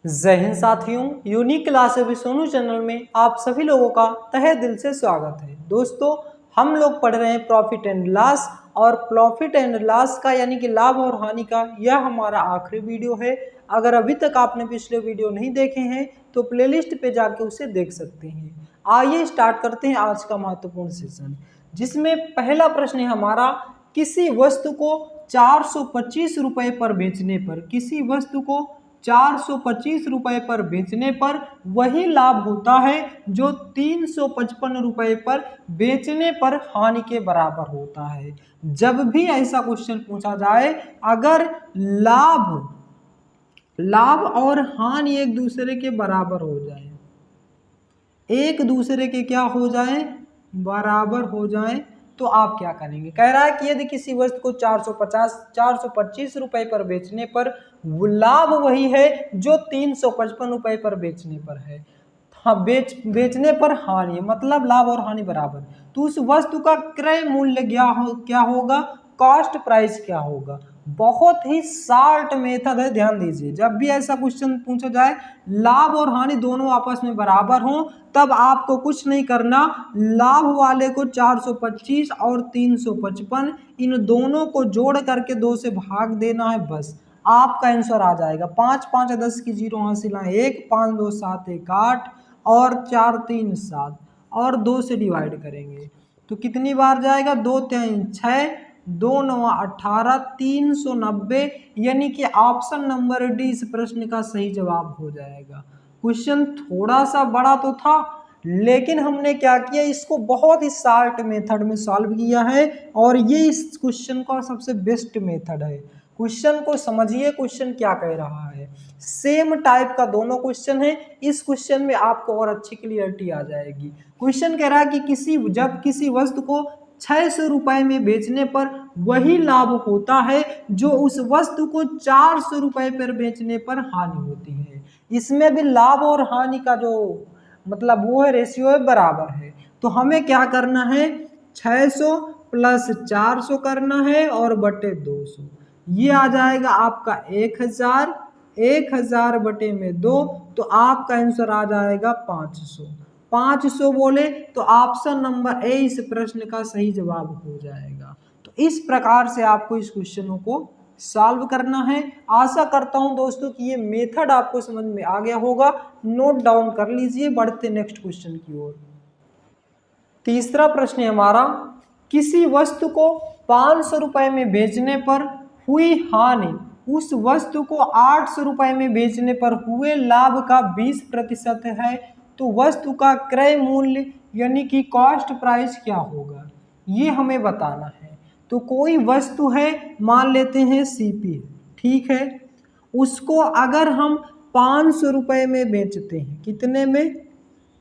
जय हिंद साथियों, unique class with Sonu channel में आप सभी लोगों का तहे दिल से स्वागत है। दोस्तों, हम लोग पढ़ रहे हैं प्रॉफिट एंड लॉस, और प्रॉफिट एंड लॉस का यानी कि लाभ और हानि का यह हमारा आखिरी वीडियो है। अगर अभी तक आपने पिछले वीडियो नहीं देखे हैं तो प्लेलिस्ट पे जाके उसे देख सकते हैं। आइए स्टार्ट करते हैं आज का महत्वपूर्ण सेशन, जिसमें पहला प्रश्न है हमारा, किसी वस्तु को 425 रुपए पर बेचने पर, किसी वस्तु को 425 रुपए पर बेचने पर वही लाभ होता है जो 355 रुपए पर बेचने पर हानि के बराबर होता है। जब भी ऐसा क्वेश्चन पूछा जाए, अगर लाभ और हानि एक दूसरे के बराबर हो जाए, एक दूसरे के क्या हो जाए, बराबर हो जाए, तो आप क्या करेंगे। कह रहा है कि यदि किसी वस्तु को 425 रुपए पर बेचने पर लाभ वही है जो 355 रुपए पर बेचने पर है। हाँ, बेचने पर हानि, मतलब लाभ और हानि बराबर, तो उस वस्तु का क्रय मूल्य क्या होगा, कॉस्ट प्राइस क्या होगा। बहुत ही शार्ट मेथड है, ध्यान दीजिए। जब भी ऐसा क्वेश्चन पूछा जाए, लाभ और हानि दोनों आपस में बराबर हों, तब आपको कुछ नहीं करना, लाभ वाले को 425 और 355 इन दोनों को जोड़ करके 2 से भाग देना है, बस आपका आंसर आ जाएगा। 5 5 10 की 0 हासिल 1, 5 2 7 1 8 और 4 3 7 और 2 से डिवाइड करेंगे तो कितनी बार जाएगा, 2 3 6, 2 9 18, 390, यानी कि ऑप्शन नंबर डी इस प्रश्न का सही जवाब हो जाएगा। क्वेश्चन थोड़ा सा बड़ा तो था, लेकिन हमने क्या किया, इसको बहुत ही शार्ट मेथड में सॉल्व किया है, और ये इस क्वेश्चन का सबसे बेस्ट मेथड है। क्वेश्चन को समझिए, क्वेश्चन क्या कह रहा है। सेम टाइप का दोनों क्वेश्चन है, इस क्वेश्चन में आपको और अच्छी क्लियरिटी आ जाएगी। क्वेश्चन कह रहा है कि जब किसी वस्तु को 600 रुपए में बेचने पर वही लाभ होता है जो उस वस्तु को 400 रुपए पर बेचने पर हानि होती है। इसमें भी लाभ और हानि का जो मतलब वो है, रेशियो है, बराबर है। तो हमें क्या करना है, 600 प्लस 400 करना है और बटे 200, ये आ जाएगा आपका 1000, 1000 बटे में 2, तो आपका आंसर आ जाएगा 500। 500 बोले तो ऑप्शन नंबर ए इस प्रश्न का सही जवाब हो जाएगा। तो इस प्रकार से आपको इस क्वेश्चनों को सॉल्व करना है। आशा करता हूं दोस्तों कि ये मेथड आपको समझ में आ गया होगा। नोट डाउन कर लीजिए, बढ़ते नेक्स्ट क्वेश्चन की ओर। तीसरा प्रश्न है हमारा, किसी वस्तु को 500 रुपए में बेचने पर हुई हानि उस वस्तु को 800 रुपए में बेचने पर हुए लाभ का 20% है, तो वस्तु का क्रय मूल्य यानी कि कॉस्ट प्राइस क्या होगा, ये हमें बताना है। तो कोई वस्तु है, मान लेते हैं सीपी, ठीक है, उसको अगर हम 500 रुपए में बेचते हैं, कितने में,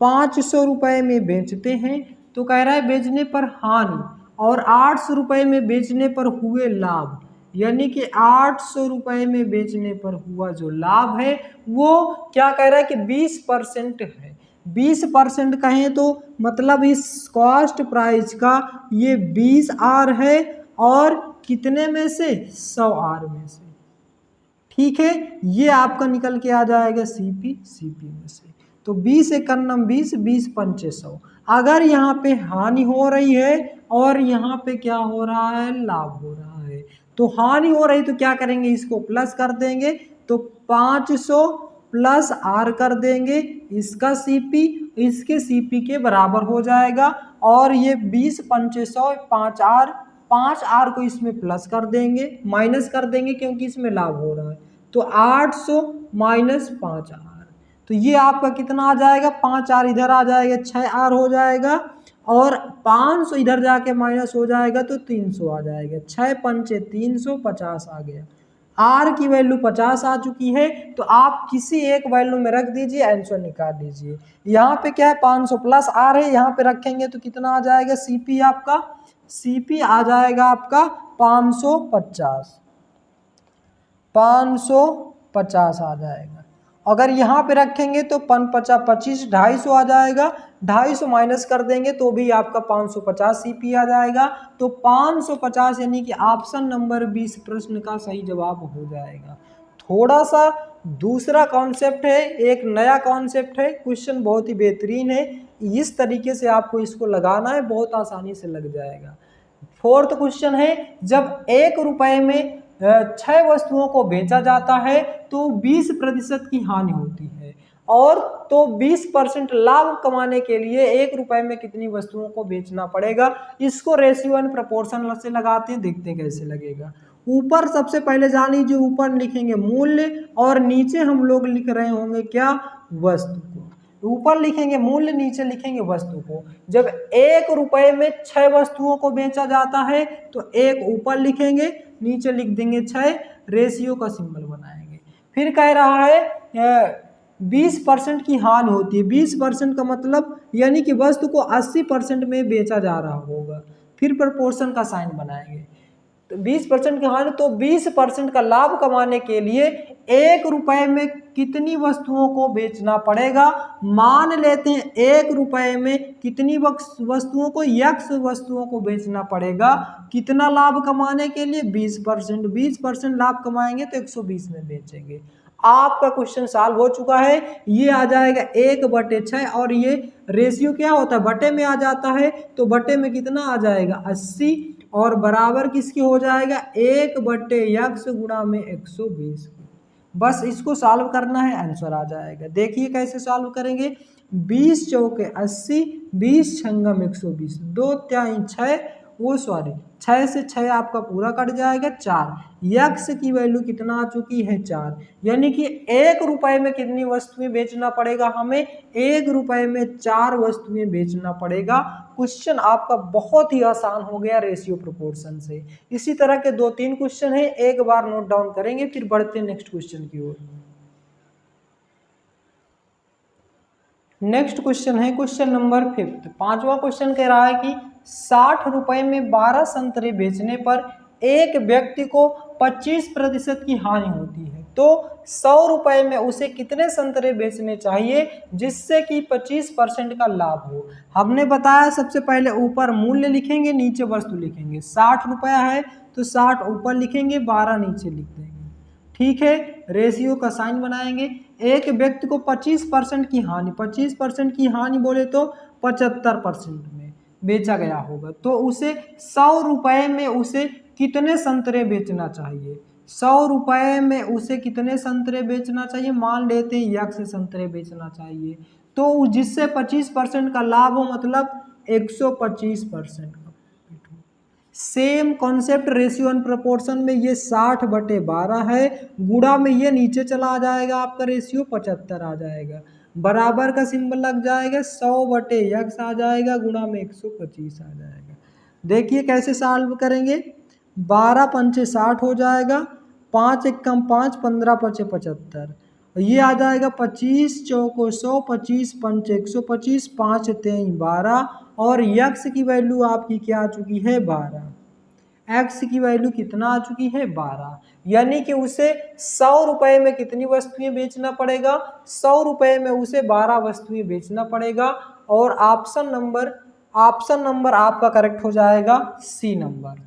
500 रुपए में बेचते हैं, तो कह रहा है बेचने पर हानि, और 800 रुपए में बेचने पर हुए लाभ, यानी कि 800 रुपए में बेचने पर हुआ जो लाभ है वो क्या कह रहा है कि 20% है। 20% कहें तो मतलब इस कॉस्ट प्राइस का ये 20 आर है, और कितने में से, 100 आर में से, ठीक है। ये आपका निकल के आ जाएगा सीपी में से। तो 20 एकन्नम 20, 20 पंचे 100। अगर यहाँ पे हानि हो रही है और यहाँ पे क्या हो रहा है, लाभ हो रहा है, तो हानि हो रही तो क्या करेंगे, इसको प्लस कर देंगे, तो 500 प्लस आर कर देंगे, इसका सीपी इसके सीपी के बराबर हो जाएगा, और ये 20 पंचे 100, 5 आर को इसमें प्लस कर देंगे, माइनस कर देंगे क्योंकि इसमें लाभ हो रहा है, तो 800 माइनस 5 आर, तो ये आपका कितना आ जाएगा, 5 आर इधर आ जाएगा, 6 आर हो जाएगा, और 500 इधर जाके माइनस हो जाएगा तो 300 आ जाएगा, 6 पंचे 300, 50 आ गया। आर की वैल्यू 50 आ चुकी है, तो आप किसी एक वैल्यू में रख दीजिए, आंसर निकाल दीजिए। यहाँ पे क्या है, 500 प्लस आर है, यहाँ पे रखेंगे तो कितना आ जाएगा, सीपी आपका, सीपी आ जाएगा आपका 550 आ जाएगा। अगर यहाँ पे रखेंगे तो 5 25 250 आ जाएगा, 250 माइनस कर देंगे तो भी आपका 550 सीपी आ जाएगा। तो 550 यानी कि ऑप्शन नंबर 20 प्रश्न का सही जवाब हो जाएगा। थोड़ा सा दूसरा कॉन्सेप्ट है, एक नया कॉन्सेप्ट है, क्वेश्चन बहुत ही बेहतरीन है, इस तरीके से आपको इसको लगाना है, बहुत आसानी से लग जाएगा। फोर्थ क्वेश्चन है, जब 1 रुपए में 6 वस्तुओं को बेचा जाता है तो 20% की हानि होती है, और तो 20% लाभ कमाने के लिए 1 रुपए में कितनी वस्तुओं को बेचना पड़ेगा। इसको रेशियो एंड प्रोपोर्शन से लगाते हैं, देखते हैं कैसे लगेगा। ऊपर सबसे पहले जान लीजिए, ऊपर लिखेंगे मूल्य और नीचे हम लोग लिख रहे होंगे क्या, वस्तु को। ऊपर लिखेंगे मूल्य, नीचे लिखेंगे वस्तु को। जब 1 रुपए में 6 वस्तुओं को बेचा जाता है तो 1 ऊपर लिखेंगे, नीचे लिख देंगे 6, रेशियो का सिंबल बनाएंगे। फिर कह रहा है 20% की हानि होती है। 20% का मतलब यानी कि वस्तु को 80% में बेचा जा रहा होगा। फिर प्रोपोर्शन का साइन बनाएंगे, तो 20% की हानि, तो 20% का लाभ कमाने के लिए 1 रुपए में कितनी वस्तुओं को बेचना पड़ेगा। मान लेते हैं 1 रुपए में कितनी वस्तुओं को, x वस्तुओं को बेचना पड़ेगा। कितना लाभ कमाने के लिए, 20%। 20% लाभ कमाएंगे तो 120 में बेचेंगे। आपका क्वेश्चन सॉल्व हो चुका है। ये आ जाएगा 1/6, और ये रेशियो क्या होता है, बटे में आ जाता है, तो बटे में कितना आ जाएगा, 80, और बराबर किसकी हो जाएगा, 1/x गुणा में 120। बस इसको सॉल्व करना है, आंसर आ जाएगा। देखिए कैसे सॉल्व करेंगे। 20 चौके 80, 20 छंगम 120, 2 त्याई 6, 6 से 6 आपका पूरा कट जाएगा, 4। यक्स की वैल्यू कितना आ चुकी है, 4। यानी कि 1 रुपए में कितनी वस्तुएं बेचना पड़ेगा हमें, 1 रुपए में 4 वस्तुएं बेचना पड़ेगा। क्वेश्चन आपका बहुत ही आसान हो गया रेशियो प्रोपोर्शन से। इसी तरह के 2-3 क्वेश्चन है, एक बार नोट डाउन करेंगे, फिर बढ़ते हैं नेक्स्ट क्वेश्चन की ओर। नेक्स्ट क्वेश्चन है क्वेश्चन नंबर 5। 5वां क्वेश्चन कह रहा है कि 60 रुपए में 12 संतरे बेचने पर एक व्यक्ति को 25% की हानि होती है, तो 100 रुपए में उसे कितने संतरे बेचने चाहिए जिससे कि 25% का लाभ हो। हमने बताया सबसे पहले ऊपर मूल्य लिखेंगे, नीचे वस्तु लिखेंगे। 60 रुपया है तो 60 ऊपर लिखेंगे, 12 नीचे लिख देंगे। ठीक है, रेशियो का साइन बनाएंगे। एक व्यक्ति को 25% की हानि, 25% की हानि बोले तो 75% में बेचा गया होगा, तो उसे 100 रुपए में उसे कितने संतरे बेचना चाहिए। 100 रुपए में उसे कितने संतरे बेचना चाहिए, मान लेते हैं 1 संतरे बेचना चाहिए, तो जिससे 25% का लाभ हो, मतलब 125% का। Same concept ratio and proportion में ये 60/12 है, गुणा में ये नीचे चला आ जाएगा, आपका रेशियो 75 आ जाएगा, बराबर का सिंबल लग जाएगा, 100/x आ जाएगा, गुणा में 125 आ जाएगा। देखिए कैसे सॉल्व करेंगे। 12 पंचे 60 हो जाएगा, 5 एकम 5, 15 पचे 75, ये आ जाएगा 25 चौको 100, 25 पंच 125, 5 तेई 12, और यक्स की वैल्यू आपकी क्या आ चुकी है, 12। एक्स की वैल्यू कितना आ चुकी है, 12। यानी कि उसे 100 रुपए में कितनी वस्तुएं बेचना पड़ेगा, 100 रुपए में उसे 12 वस्तुएं बेचना पड़ेगा। और ऑप्शन नंबर आपका करेक्ट हो जाएगा, सी नंबर।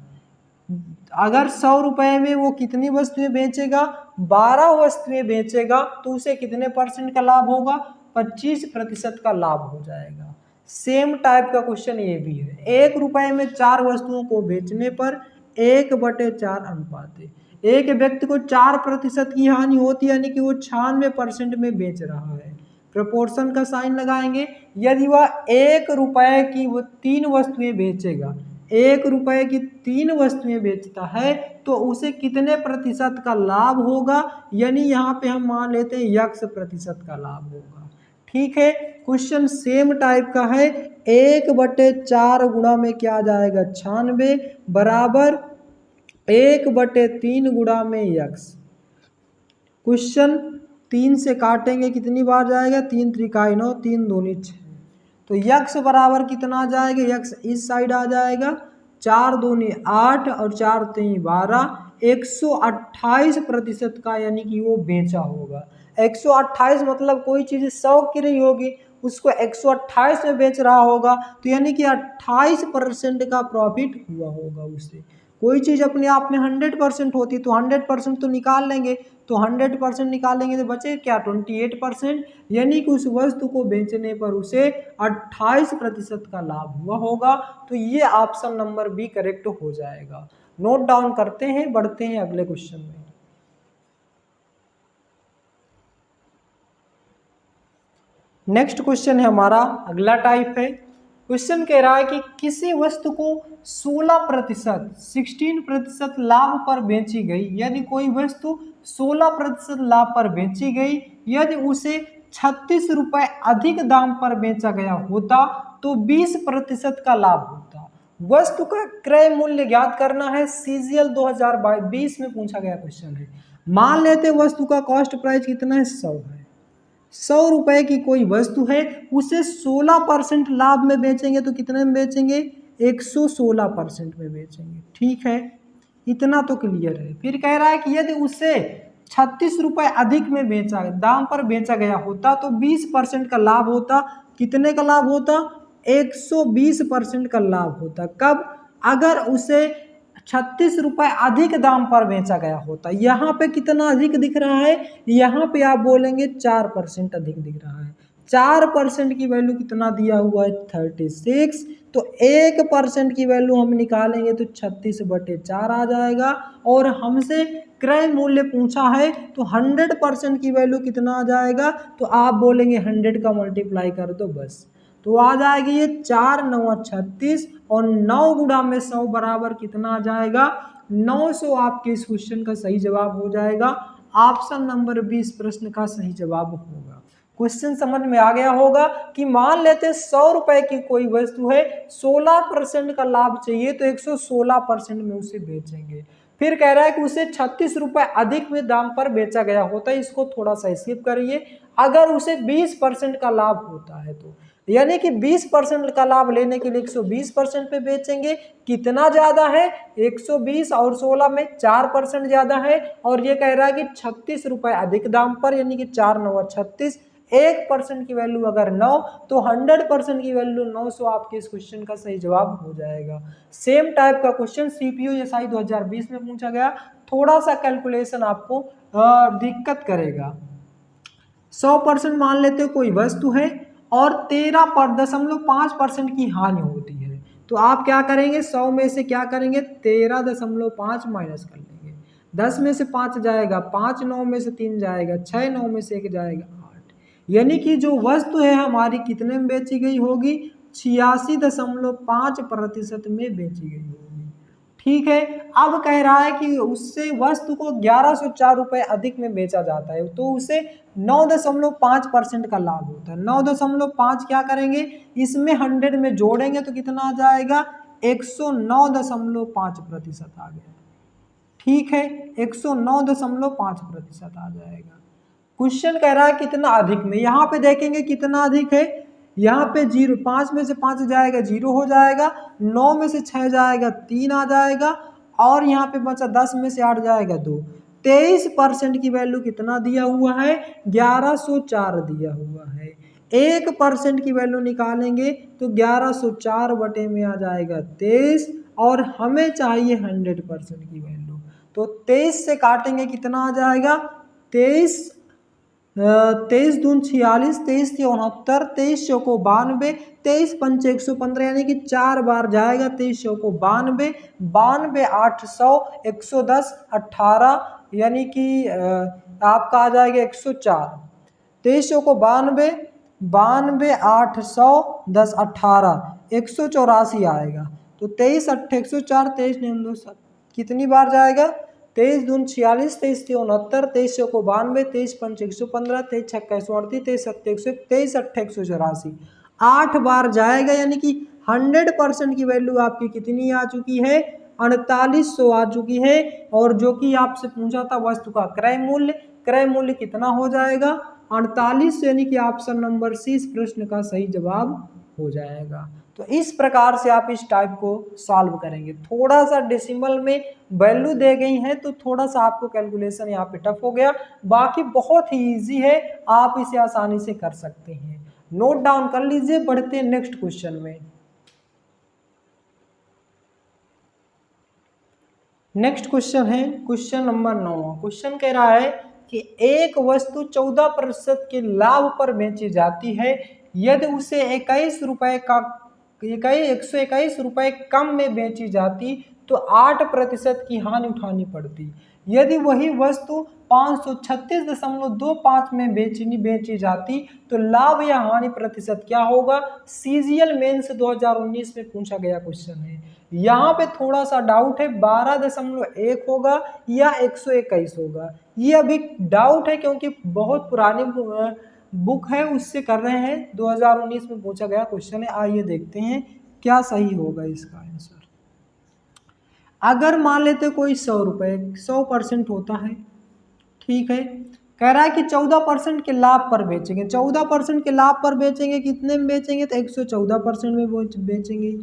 अगर 100 रुपए में वो कितनी वस्तुएं बेचेगा, 12 वस्तुएं बेचेगा, तो उसे कितने % का लाभ होगा, 25% का लाभ हो जाएगा। सेम टाइप का क्वेश्चन ये भी है। 1 रुपए में 4 वस्तुओं को बेचने पर 1/4 अनुपात है। एक व्यक्ति को 4% की हानि होती है, यानी कि वो 96% में बेच रहा है। प्रोपोर्शन का साइन लगाएंगे। यदि वह 1 रुपए की वो 3 वस्तुएं बेचेगा, 1 रुपए की 3 वस्तुएं बेचता है, तो उसे कितने % का लाभ होगा, यानी यहाँ पे हम मान लेते हैं x% का लाभ होगा। ठीक है, क्वेश्चन सेम टाइप का है। 1/4 गुणा में क्या आ जाएगा, 96, बराबर 1/3 गुणा में x। क्वेश्चन 3 से काटेंगे, कितनी बार जाएगा, 3 त्रिकाई 9, 3 दूनी 6, तो x बराबर कितना आ जाएगा, x इस साइड आ जाएगा, 4 दूनी 8 और 4 तेई 12, 128% का, यानी कि वो बेचा होगा। 128 मतलब कोई चीज़ 100 की रही होगी, उसको 128 में बेच रहा होगा, तो यानी कि 28% का प्रॉफिट हुआ होगा उसे। कोई चीज़ अपने आप में 100% होती तो 100% तो निकाल लेंगे, तो 100% निकालेंगे तो बचे क्या 28%, यानी कि उस वस्तु को बेचने पर उसे 28% का लाभ हुआ होगा। तो ये ऑप्शन नंबर बी करेक्ट हो जाएगा। नोट डाउन करते हैं, बढ़ते हैं अगले क्वेश्चन में। नेक्स्ट क्वेश्चन है हमारा, अगला टाइप है। क्वेश्चन कह रहा है कि किसी वस्तु को 16% लाभ पर बेची गई, यदि कोई वस्तु 16% लाभ पर बेची गई, यदि उसे 36 रुपए अधिक दाम पर बेचा गया होता तो 20% का लाभ होता। वस्तु का क्रय मूल्य ज्ञात करना है, CGL 2020 में पूछा गया क्वेश्चन है। मान लेते वस्तु का कॉस्ट प्राइस कितना है, 100 है। 100 रुपए की कोई वस्तु है, उसे 16% लाभ में बेचेंगे तो कितने में बेचेंगे, 116% में बेचेंगे। ठीक है, इतना तो क्लियर है। फिर कह रहा है कि यदि उसे 36 रुपए अधिक में बेचा दाम पर बेचा गया होता तो 20% का लाभ होता। कितने का लाभ होता, 120% का लाभ होता। कब, अगर उसे 36 रुपए अधिक दाम पर बेचा गया होता। यहाँ पे कितना अधिक दिख रहा है, यहाँ पे आप बोलेंगे 4% अधिक दिख रहा है। 4% की वैल्यू कितना दिया हुआ है, 36। तो 1% की वैल्यू हम निकालेंगे तो 36/4 आ जाएगा। और हमसे क्रय मूल्य पूछा है तो 100% की वैल्यू कितना आ जाएगा, तो आप बोलेंगे 100 का मल्टीप्लाई कर दो बस, तो आ जाएगी ये 4 9 36 और 9 गुणा में 100 बराबर कितना आ जाएगा, 900 आपके इस क्वेश्चन का सही जवाब हो जाएगा। ऑप्शन नंबर 20 प्रश्न का सही जवाब होगा। क्वेश्चन समझ में आ गया होगा कि मान लेते 100 रुपए की कोई वस्तु है, 16% का लाभ चाहिए तो 116% में उसे बेचेंगे। फिर कह रहा है कि उसे 36 रुपए अधिक में दाम पर बेचा गया होता है, इसको थोड़ा सा स्किप करिए। अगर उसे 20% का लाभ होता है तो यानी कि 20% का लाभ लेने के लिए 120% पे बेचेंगे। कितना ज्यादा है, 120 और 16 में 4% ज्यादा है। और ये कह रहा है कि 36 रुपए अधिक दाम पर, यानी कि 4 9 36, 1% की वैल्यू अगर 9 तो 100% की वैल्यू 900 आपके इस क्वेश्चन का सही जवाब हो जाएगा। सेम टाइप का क्वेश्चन CPO SI 2020 में पूछा गया। थोड़ा सा कैलकुलेशन आपको दिक्कत करेगा। 100% मान लेते हो कोई वस्तु है और 13.5% की हानि होती है, तो आप क्या करेंगे, 100 में से क्या करेंगे, 13.5 माइनस कर लेंगे। 10 में से 5 जाएगा 5, 9 में से 3 जाएगा 6, 9 में से 1 जाएगा 8, यानी कि जो वस्तु है हमारी कितने में बेची गई होगी, 86.5% में बेची गई होगी। ठीक है, अब कह रहा है कि उससे वस्तु को 1104 रुपए अधिक में बेचा जाता है तो उसे 9.5% का लाभ होता है। 9.5 क्या करेंगे, इसमें 100 में जोड़ेंगे तो कितना आ जाएगा, 109.5% आ गया। ठीक है, 109.5% आ जाएगा। क्वेश्चन कह रहा है कितना अधिक में, यहाँ पे देखेंगे कितना अधिक है, यहाँ पे 0, 5 में से 5 जाएगा 0 हो जाएगा, 9 में से 6 जाएगा 3 आ जाएगा, और यहाँ पे बचा 10 में से 8 जाएगा 2। 23% की वैल्यू कितना दिया हुआ है, 1104 दिया हुआ है। 1% की वैल्यू निकालेंगे तो 1104 बटे में आ जाएगा 23, और हमें चाहिए 100% की वैल्यू, तो 23 से काटेंगे कितना आ जाएगा, 23 दून 46, 23 से 69, 23 चौको 92, 23 पंचे 115, यानी कि 4 बार जाएगा, 23 चौको 92, 92 800, 110 18, यानी कि आपका आ जाएगा 104, 23 चौको 92, 92 800 10 18, 184 आएगा। तो 23 8 104, 23 9 कितनी बार जाएगा, 23 दून 46, 23 से 69, 23 चौको 92, 23 पंच 115, 23 छक्का 138, 23 सत्ते 23 अट्ठे 184, 8 बार जाएगा, यानी कि 100% की वैल्यू आपकी कितनी आ चुकी है, 4800 आ चुकी है। और जो कि आपसे पूछा था वस्तु का क्रय मूल्य कितना हो जाएगा, 48, यानी कि ऑप्शन नंबर सी इस प्रश्न का सही जवाब हो जाएगा। तो इस प्रकार से आप इस टाइप को सॉल्व करेंगे। थोड़ा सा डेसिमल में वैल्यू दे गई है तो थोड़ा सा आपको कैलकुलेशन यहाँ पे टफ हो गया, बाकी बहुत ही इजी है, आप इसे आसानी से कर सकते हैं। नोट डाउन कर लीजिए, बढ़ते हैं नेक्स्ट क्वेश्चन में। नेक्स्ट क्वेश्चन है क्वेश्चन नंबर 9। क्वेश्चन कह रहा है कि एक वस्तु 14% के लाभ पर बेची जाती है, यदि उसे 21 रुपए का 121 रुपए कम में बेची जाती तो 8% की हानि उठानी पड़ती। यदि वही वस्तु 536.25 में बेची जाती तो लाभ या हानि प्रतिशत क्या होगा। सीजीएल मेंस 2019 में पूछा गया क्वेश्चन है। यहाँ पे थोड़ा सा डाउट है, 12.1 होगा या 121 होगा, ये अभी डाउट है क्योंकि बहुत पुरानी बुक है उससे कर रहे हैं। 2019 में पूछा गया क्वेश्चन है। आइए देखते हैं क्या सही होगा इसका आंसर। अगर मान लेते कोई 100 रुपये 100% होता है, ठीक है, कह रहा है कि 14% के लाभ पर बेचेंगे। 14% के लाभ पर बेचेंगे, कितने में बेचेंगे तो 114% में बेचेंगे।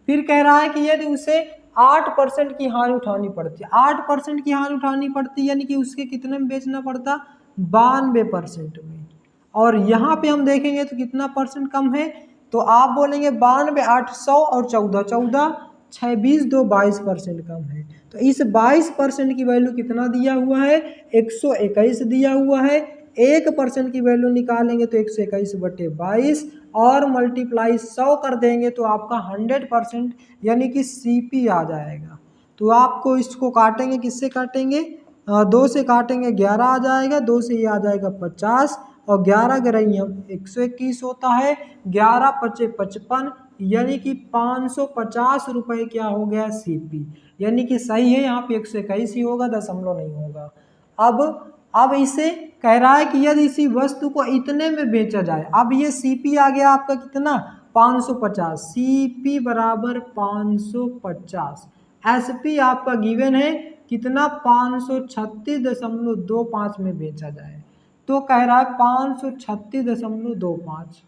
फिर कह रहा है कि यदि उसे 8% की हानि उठानी पड़ती है, 8% की हानि उठानी पड़ती यानी कि उसके कितने में बेचना पड़ता, 92% में। और यहाँ पे हम देखेंगे तो कितना परसेंट कम है, तो आप बोलेंगे 92, 800 और 14, 14 6 20 2 22% कम है। तो इस 22% की वैल्यू कितना दिया हुआ है, 121 दिया हुआ है। 1% की वैल्यू निकालेंगे तो 121/22 और मल्टीप्लाई 100 कर देंगे तो आपका 100% यानी कि CP आ जाएगा। तो आपको इसको काटेंगे, किससे काटेंगे, 2 से काटेंगे 11 आ जाएगा, 2 से ये आ जाएगा 50 और 11 ग्रहियम 121 होता है, 11 पचे 55 यानी कि 550 रुपये क्या हो गया CP, यानी कि सही है। यहाँ पे 121 ही होगा, दशमलव नहीं होगा। अब इसे कह रहा है कि यदि इसी वस्तु को इतने में बेचा जाए, अब ये CP आ गया आपका कितना 550, CP बराबर 550। SP आपका गिवन है कितना 536.25 में बेचा जाए, तो कह रहा है 536.25,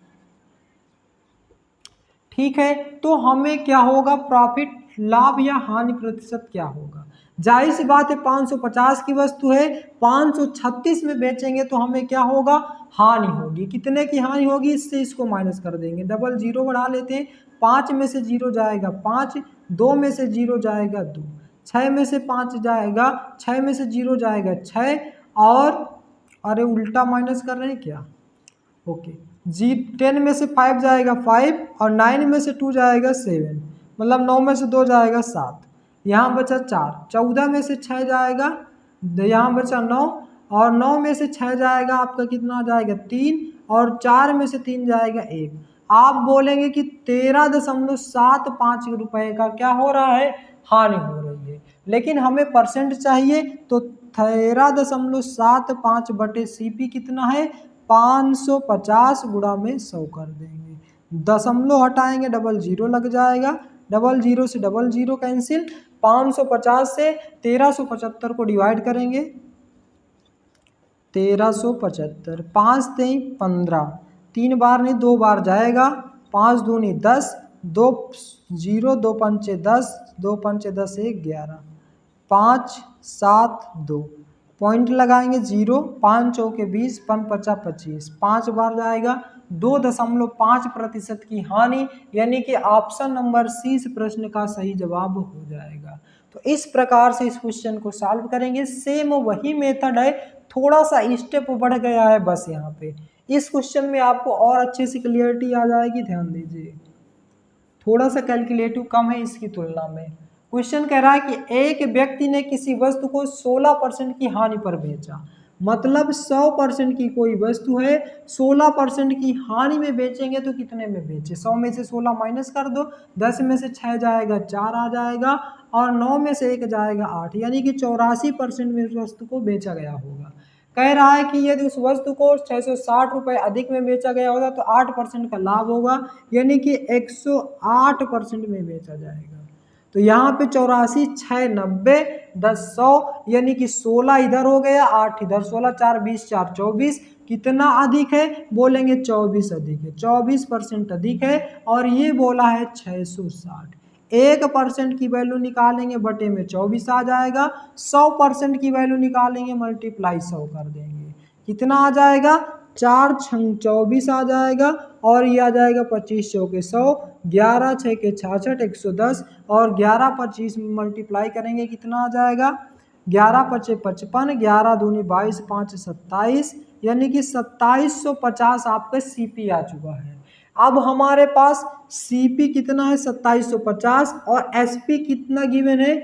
ठीक है। तो हमें क्या होगा, प्रॉफिट लाभ या हानि प्रतिशत क्या होगा। जाहिर सी बात है 550 की वस्तु है, 536 में बेचेंगे तो हमें क्या होगा, हानि होगी। कितने की हानि होगी, इससे इसको माइनस कर देंगे, डबल जीरो बढ़ा लेते हैं। 5 में से 0 जाएगा 5, 2 में से 0 जाएगा 2, 6 में से 5 जाएगा, 6 में से 0 जाएगा 6 और अरे उल्टा माइनस कर रहे हैं क्या, ओके। 10 में से 5 जाएगा 5 और 9 में से 2 जाएगा 7, मतलब 9 में से 2 जाएगा 7, यहाँ बचा 4, 14 में से 6 जाएगा, यहाँ बचा 9 और 9 में से 6 जाएगा आपका कितना जाएगा 3 और 4 में से 3 जाएगा 1। आप बोलेंगे कि 13.75 रुपये का क्या हो रहा है, हानि हो रही है, लेकिन हमें परसेंट चाहिए तो 13.75/CP कितना है 550 गुणा में 100 कर देंगे, दशमलव हटाएंगे डबल जीरो लग जाएगा, डबल जीरो से डबल जीरो कैंसिल, 550 से 1375 को डिवाइड करेंगे, 1375, 5 3 15, 3 बार नहीं 2 बार जाएगा, 5 दूनी 10, 2 0 2 पंचे 10, 2 पंचे 10 1 11, 5 7 2 पॉइंट लगाएंगे 0, 5 चौके 20, 5 पचा 25, 5 बार जाएगा, 2.5% की हानि, यानी कि ऑप्शन नंबर सी इस प्रश्न का सही जवाब हो जाएगा। तो इस प्रकार से इस क्वेश्चन को सॉल्व करेंगे। सेम वही मेथड है, थोड़ा सा स्टेप बढ़ गया है बस यहाँ पे। इस क्वेश्चन में आपको और अच्छे से क्लियरिटी आ जाएगी, ध्यान दीजिए, थोड़ा सा कैलकुलेटिव कम है इसकी तुलना में। क्वेश्चन कह रहा है कि एक व्यक्ति ने किसी वस्तु को 16% की हानि पर बेचा, मतलब 100% की कोई वस्तु है, 16% की हानि में बेचेंगे तो कितने में बेचे, 100 में से 16 माइनस कर दो, 10 में से 6 जाएगा 4 आ जाएगा और 9 में से 1 जाएगा 8, यानी कि 84% में उस वस्तु को बेचा गया होगा। कह रहा है कि यदि उस वस्तु को 660 रुपये अधिक में बेचा गया होगा तो 8% का लाभ होगा, यानी कि 108% में बेचा जाएगा। तो यहाँ पे 84 6 90 10 100, यानी कि 16 इधर हो गया 8 इधर, 16 4 20 4 24, कितना अधिक है, बोलेंगे 24 अधिक है, 24% अधिक है और ये बोला है 660। 1% की वैल्यू निकालेंगे बटे में 24 आ जाएगा, 100% की वैल्यू निकालेंगे मल्टीप्लाई 100 कर देंगे, कितना आ जाएगा 4 6 24 आ जाएगा और ये आ जाएगा 25 चौके 100, 11 6 के 66 110 और 11 पर 20 में मल्टीप्लाई करेंगे कितना आ जाएगा 11 5 55 11 दूनी 22 5 27 यानी कि 2750 आपका सीपी आ चुका है। अब हमारे पास सीपी कितना है 2750 और एसपी कितना गिवन है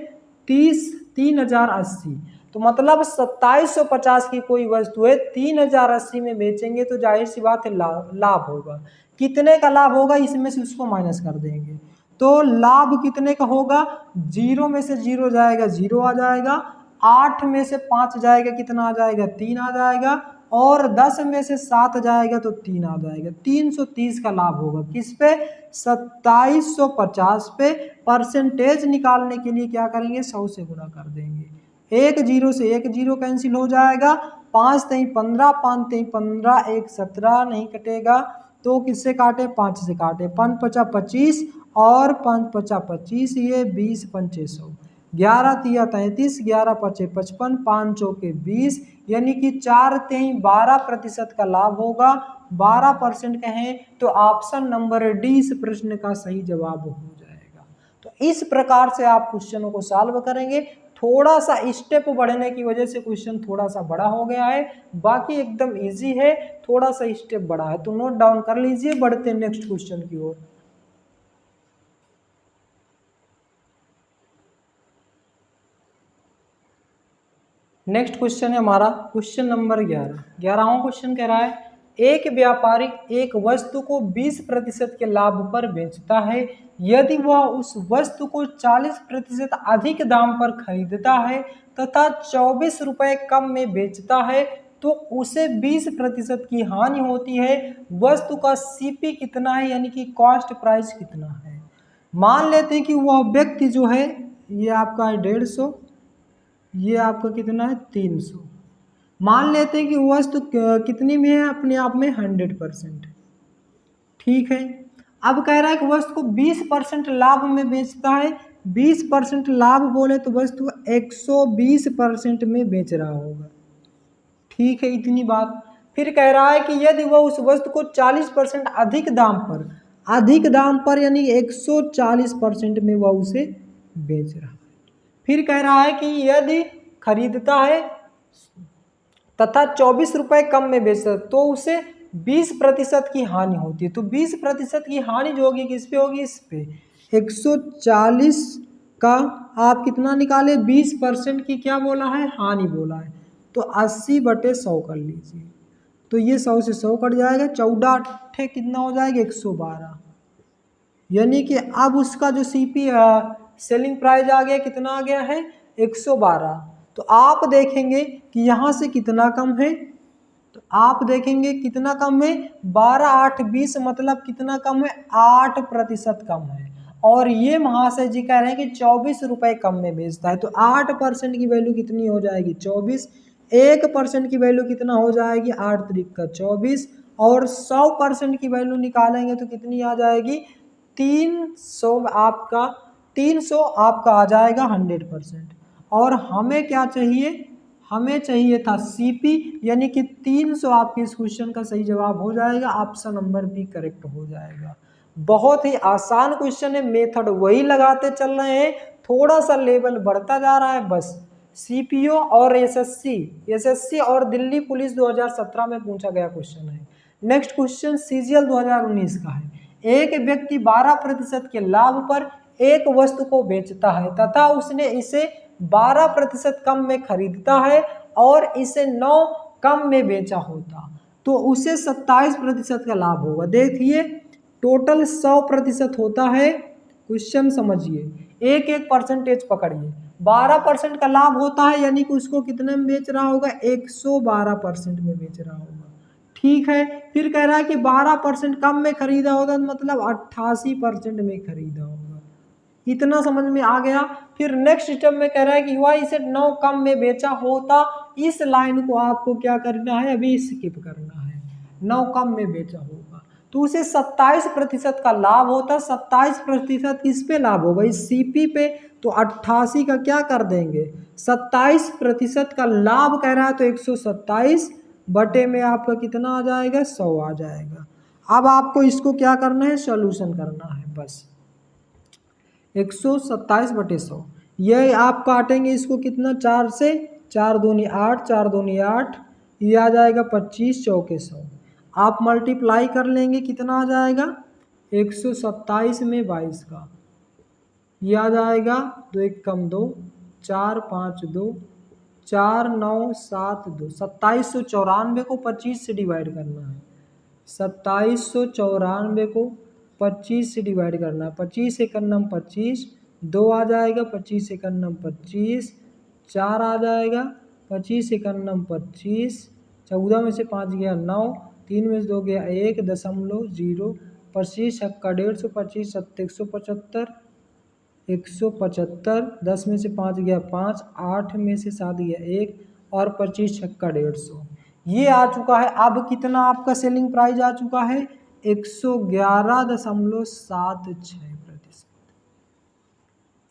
3080। तो मतलब 2750 की कोई वस्तु है 3080 में बेचेंगे तो जाहिर सी बात है लाभ होगा। कितने का लाभ होगा इसमें से उसको माइनस कर देंगे तो लाभ कितने का होगा 0 में से 0 जाएगा 0 आ जाएगा, 8 में से 5 जाएगा कितना आ जाएगा 3 आ जाएगा और 10 में से 7 जाएगा तो 3 आ जाएगा। 330 का लाभ होगा किस पे 2750 पे। परसेंटेज निकालने के लिए क्या करेंगे 100 से गुणा कर देंगे। 1 0 से 1 0 कैंसिल हो जाएगा, 5 3 15 5 3 15 1 17 नहीं कटेगा तो किससे काटे 5 से काटे, 5 5 25 और 5 5 25 ये 20 5 100, 11 3 33 11 5 55 5 चौके 20 यानी कि 4 3 12% का लाभ होगा। 12% कहें तो ऑप्शन नंबर डी इस प्रश्न का सही जवाब हो जाएगा। तो इस प्रकार से आप क्वेश्चनों को सॉल्व करेंगे। थोड़ा सा स्टेप बढ़ने की वजह से क्वेश्चन थोड़ा सा बड़ा हो गया है, बाकी एकदम इजी है, थोड़ा सा स्टेप बड़ा है तो नोट डाउन कर लीजिए। बढ़ते हैं नेक्स्ट क्वेश्चन की ओर। नेक्स्ट क्वेश्चन है हमारा क्वेश्चन नंबर 11वां क्वेश्चन कह रहा है एक व्यापारी एक वस्तु को 20% के लाभ पर बेचता है। यदि वह उस वस्तु को 40% अधिक दाम पर खरीदता है तथा 24 रुपये कम में बेचता है तो उसे 20% की हानि होती है। वस्तु का सीपी कितना है यानी कि कॉस्ट प्राइस कितना है। मान लेते हैं कि वह व्यक्ति जो है ये आपका है 150, ये आपका कितना है 300। मान लेते हैं कि वस्तु कितनी में है अपने आप में 100%, ठीक है। अब कह रहा है कि वस्तु को 20% लाभ में बेचता है। 20% लाभ बोले तो वस्तु 120% में बेच रहा होगा, ठीक है इतनी बात। फिर कह रहा है कि यदि वह उस वस्तु को 40% अधिक दाम पर यानी 140% में वह उसे बेच रहा है। फिर कह रहा है कि यदि खरीदता है तथा 24 रुपये कम में बेचता है तो उसे 20% की हानि होती है। तो 20% की हानि जो होगी किस पे होगी, इस पे 140 का आप कितना निकाले 20% की क्या बोला है हानि बोला है तो 80/100 कर लीजिए। तो ये 100 से 100 कट जाएगा, 14 कितना हो जाएगा 112, यानी कि अब उसका जो सीपी सेलिंग प्राइस आ गया कितना आ गया है 112। तो आप देखेंगे कि यहाँ से कितना कम है, तो आप देखेंगे कितना कम है 12 8 20 मतलब कितना कम है 8% कम है। और ये महाशय जी कह रहे हैं कि 24 रुपये कम में बेचता है तो 8% की वैल्यू कितनी हो जाएगी 24, 1% की वैल्यू कितना हो जाएगी 8 त्रिक का 24 और 100% की वैल्यू निकालेंगे तो कितनी आ जाएगी 300 आपका 300 आपका आ जाएगा 100%। और हमें क्या चाहिए, हमें चाहिए था सीपी यानी कि 300 आपके इस क्वेश्चन का सही जवाब हो जाएगा, ऑप्शन नंबर बी करेक्ट हो जाएगा। बहुत ही आसान क्वेश्चन है, मेथड वही लगाते चल रहे हैं, थोड़ा सा लेवल बढ़ता जा रहा है बस। सीपीओ और एसएससी और दिल्ली पुलिस 2017 में पूछा गया क्वेश्चन है। नेक्स्ट क्वेश्चन सीजीएल 2019 का है। एक व्यक्ति 12% के लाभ पर एक वस्तु को बेचता है तथा उसने इसे 12% कम में खरीदता है और इसे 9 कम में बेचा होता तो उसे 27% का लाभ होगा। देखिए टोटल 100% होता है, क्वेश्चन समझिए, एक एक परसेंटेज पकड़िए। 12% का लाभ होता है यानी कि उसको कितने में बेच रहा होगा 112% में बेच रहा होगा, ठीक है। फिर कह रहा है कि 12% कम में खरीदा होगा मतलब 88% में खरीदा होगा, इतना समझ में आ गया। फिर नेक्स्ट स्टेप में कह रहा है कि वह इसे 9 कम में बेचा होता, इस लाइन को आपको क्या करना है अभी स्किप करना है, 9 कम में बेचा होगा तो उसे 27% का लाभ होता। 27% किस पे लाभ होगा इस सीपी पे, तो 88 का क्या कर देंगे 27% का लाभ कह रहा है तो 127 बटे में आपका कितना आ जाएगा 100 आ जाएगा। अब आपको इसको क्या करना है, सॉल्यूशन करना है बस। 127/100 ये आप काटेंगे इसको कितना, 4 से, 4 दूनी 8, 4 दूनी 8, ये आ जाएगा 25 चौके 100। आप मल्टीप्लाई कर लेंगे कितना आ जाएगा, 127 में 22 का, ये आ जाएगा 2 1 कम 2, 4 5 2, 4 9 7 2, 2794 को 25 से डिवाइड करना है। 2794 को 25 से डिवाइड करना है। 25 से करना 25, 2 आ जाएगा, 25 से करना 25, 4 आ जाएगा, 25 से करना 25, 14 में से 5 गया 9, 3 में से 2 गया 1.0, 25 छक्का 150, 25 सत्ते 175, 175, 10 में से 5 गया 5, 8 में से 7 गया 1 और 25 छक्का 150, ये आ चुका है। अब कितना आपका सेलिंग प्राइस आ चुका है, 111.76%।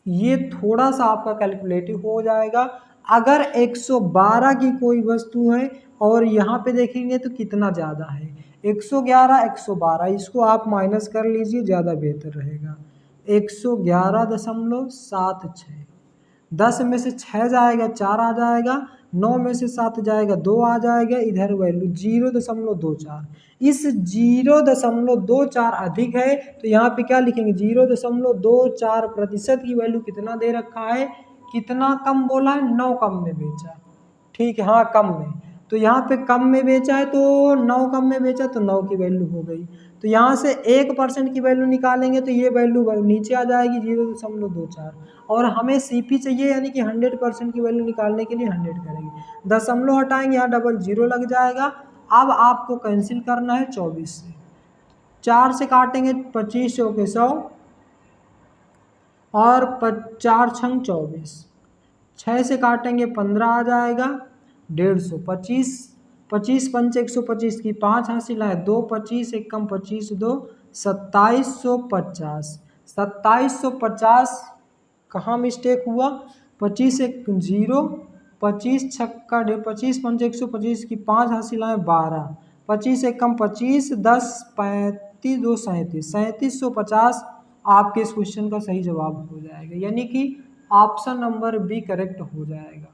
ये थोड़ा सा आपका कैलकुलेटिव हो जाएगा। अगर 112 की कोई वस्तु है और यहाँ पे देखेंगे तो कितना ज़्यादा है, 111 112, इसको आप माइनस कर लीजिए, ज़्यादा बेहतर रहेगा। 111.76, 10 में से 6 जाएगा 4 आ जाएगा, 9 में से 7 जाएगा 2 आ जाएगा, इधर वैल्यू 0.24। इस 0.24 अधिक है तो यहाँ पे क्या लिखेंगे, 0.24% की वैल्यू कितना दे रखा है, कितना कम बोला है, 9 कम में बेचा, ठीक है, हाँ कम में, तो यहाँ पे कम में बेचा है तो 9 कम में बेचा तो 9 की वैल्यू हो गई। तो यहाँ से 1% की वैल्यू निकालेंगे तो ये वैल्यू नीचे आ जाएगी 0.24, और हमें CP चाहिए यानी कि 100% की वैल्यू निकालने के लिए 100 करेंगे, दशमलव हटाएंगे, यहाँ डबल 0 लग जाएगा। अब आपको कैंसिल करना है 24 से, 4 से काटेंगे 25 चौके 100 और 4 छंग 24, 6 से काटेंगे 15 आ जाएगा 150, 25 पंच 125 की 5 हासिल है 2, 25 1 कम 25 2, 2750। 2750 कहाँ मिस्टेक हुआ, 25 एक 0, 25 छक्का 25 पंच 125 की 5 हासिल है 12, 25 एक कम 25, 10 35 2 37, 3750 आपके इस क्वेश्चन का सही जवाब हो जाएगा, यानी कि ऑप्शन नंबर बी करेक्ट हो जाएगा।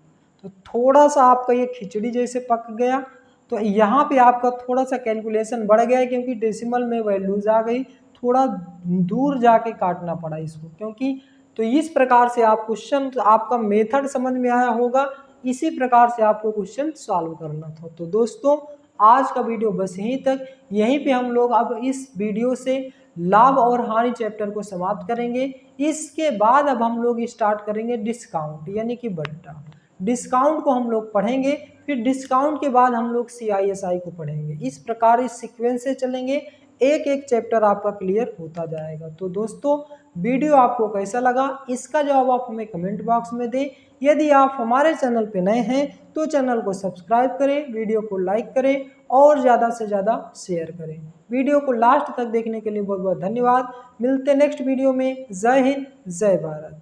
तो थोड़ा सा आपका ये खिचड़ी जैसे पक गया, तो यहाँ पे आपका थोड़ा सा कैलकुलेशन बढ़ गया है क्योंकि डेसिमल में वैल्यूज आ गई, थोड़ा दूर जाके काटना पड़ा इसको, क्योंकि तो इस प्रकार से आप क्वेश्चन, आपका मेथड समझ में आया होगा, इसी प्रकार से आपको क्वेश्चन सॉल्व करना था। तो दोस्तों आज का वीडियो बस यहीं तक, यहीं पे हम लोग अब इस वीडियो से लाभ और हानि चैप्टर को समाप्त करेंगे। इसके बाद अब हम लोग स्टार्ट करेंगे डिस्काउंट यानी कि बट्टा, डिस्काउंट को हम लोग पढ़ेंगे, फिर डिस्काउंट के बाद हम लोग CISI को पढ़ेंगे। इस प्रकार इस सीक्वेंस से चलेंगे, एक एक चैप्टर आपका क्लियर होता जाएगा। तो दोस्तों वीडियो आपको कैसा लगा, इसका जवाब आप हमें कमेंट बॉक्स में दें। यदि आप हमारे चैनल पे नए हैं तो चैनल को सब्सक्राइब करें, वीडियो को लाइक करें और ज़्यादा से ज़्यादा शेयर करें। वीडियो को लास्ट तक देखने के लिए बहुत बहुत धन्यवाद। मिलते नेक्स्ट वीडियो में। जय हिंद, जय भारत।